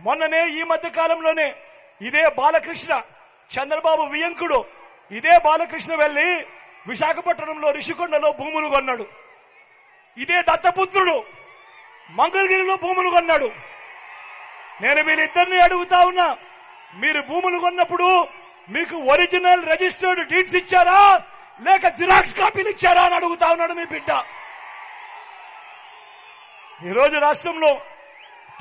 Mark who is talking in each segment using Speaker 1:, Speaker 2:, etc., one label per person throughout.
Speaker 1: మొన్ననే ఈ మధ్య కాలంలోనే ఇదే బాలకృష్ణ, చంద్రబాబు వియంకుడు ఇదే బాలకృష్ణ వెళ్లి విశాఖపట్నంలో రిషికొండలో భూములు కొన్నాడు. ఇదే దత్తపుత్రుడు మంగళగిరిలో భూములు కొన్నాడు. నేను వీళ్ళిద్దరిని అడుగుతా ఉన్నా, మీరు భూములు కొన్నప్పుడు మీకు ఒరిజినల్ రిజిస్టర్డ్ డీడ్స్ ఇచ్చారా లేక జిరాక్స్ కాపీలు ఇచ్చారా అని అడుగుతా ఉన్నాడు మీ బిడ్డ. ఈరోజు రాష్ట్రంలో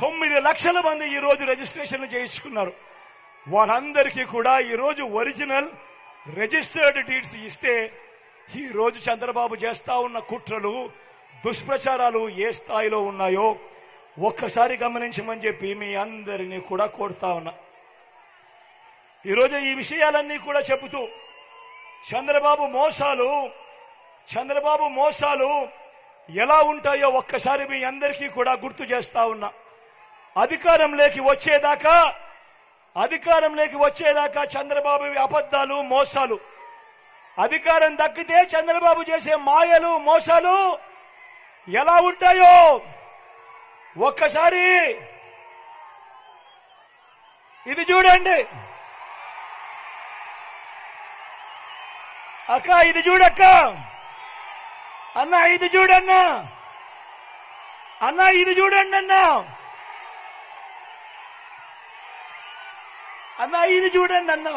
Speaker 1: 9 లక్షల మంది ఈ రోజు రిజిస్ట్రేషన్లు చేయించుకున్నారు. వాళ్ళందరికీ కూడా ఈ రోజు ఒరిజినల్ రిజిస్టర్డ్ డీడ్స్ ఇస్తే ఈ రోజు చంద్రబాబు చేస్తా ఉన్న కుట్రలు, దుష్ప్రచారాలు ఏ స్థాయిలో ఉన్నాయో ఒక్కసారి గమనించమని చెప్పి మీ అందరినీ కూడా కోరుతా ఉన్నా. ఈరోజు ఈ విషయాలన్నీ కూడా చెబుతూ చంద్రబాబు మోసాలు ఎలా ఉంటాయో ఒక్కసారి మీ అందరికీ కూడా గుర్తు చేస్తా ఉన్నా. అధికారంలోకి వచ్చేదాకా చంద్రబాబు అబద్ధాలు, మోసాలు. అధికారం దక్కితే చంద్రబాబు చేసే మాయలు, మోసాలు ఎలా ఉంటాయో ఒక్కసారి ఇది చూడండి. అక్క ఇది చూడక్క, అన్న ఇది చూడన్నా, అన్న ఇది చూడండి అన్నా, అన్న ఇది చూడండి అన్నా,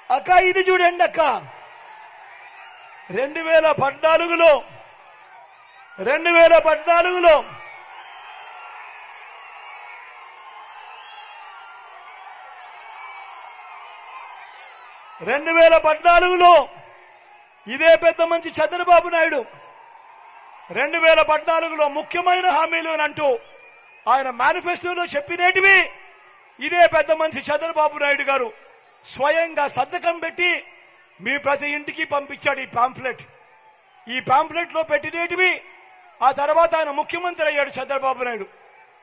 Speaker 1: అక్క ఇది చూడండి అక్క. 2014లో ఇదే పెద్ద మంచి చంద్రబాబు నాయుడు 2014లో ముఖ్యమైన హామీలు అంటూ ఆయన మేనిఫెస్టోలో చెప్పినేటివి ఇదే పెద్ద మనిషి చంద్రబాబు నాయుడు గారు స్వయంగా సంతకం పెట్టి మీ ప్రతి ఇంటికి పంపించాడు. ఈ పాంప్లెట్ లో పెట్టినేటివి ఆ తర్వాత ఆయన ముఖ్యమంత్రి అయ్యాడు చంద్రబాబు నాయుడు.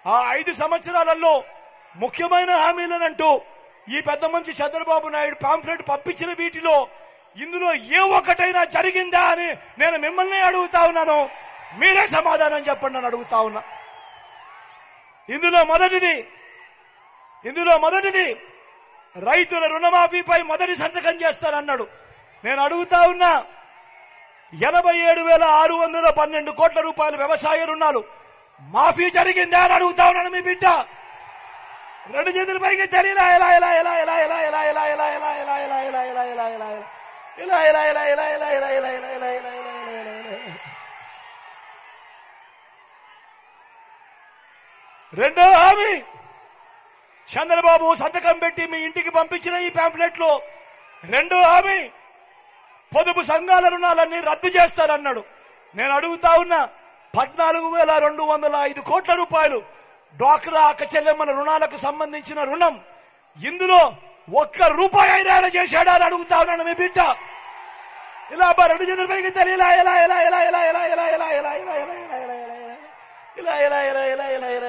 Speaker 1: ఆ 5 సంవత్సరాలలో ముఖ్యమైన హామీలనంటూ ఈ పెద్ద మనిషి చంద్రబాబు నాయుడు పాంప్లెట్ పంపించిన వీటిలో ఇందులో ఏ ఒక్కటైనా జరిగిందా అని నేను మిమ్మల్ని అడుగుతా ఉన్నాను. మీరే సమాధానం చెప్పండి అని అడుగుతా ఉన్నా. ఇందులో మొదటిది రైతుల రుణమాఫీపై మొదటి సంతకం చేస్తానన్నాడు. నేను అడుగుతా ఉన్నా, 87,612 కోట్ల రూపాయల వ్యవసాయ రుణాలు మాఫీ జరిగిందా అని అడుగుతా ఉన్నాను మీ బిడ్డ. 2 చేతుల పైకి తెలియలా ఎలా ఎలా ఎలా ఎలా ఎలా ఎలా ఎలా ఎలా ఎలా ఎలా ఎలా ఎలా ఎలా ఎలా ఎలా ఎలా ఇలా ఇలా ఇలా ఇలా ఇలా ఇలా ఇలా ఇలా ఇలా ఇలా ఇలా. రెండో హామీ చంద్రబాబు సంతకం పెట్టి మీ ఇంటికి పంపించిన ఈ పాంప్లెట్ లో రెండో హామీ పొదుపు సంఘాల రుణాలన్నీ రద్దు చేస్తారన్నాడు. నేను అడుగుతా ఉన్నా, 14,205 కోట్ల రూపాయలు డ్వాక్రా అక్క చెల్లెమ్మల రుణాలకు సంబంధించిన రుణం, ఇందులో ₹1 అయినా చేశాడా అని అడుగుతా ఉన్నాను మీ బిడ్డ. ఇలా 2 చేతుల పైకి తెలియలా ఎలా ఎలా ఎలా ఎలా ఎలా ఎలా ఎలా ఎలా ఎలా ఎలా ఎలా ఎలా ఎలా ఎలా ఎలా ఎలా ఎలా ఎలా ఎలా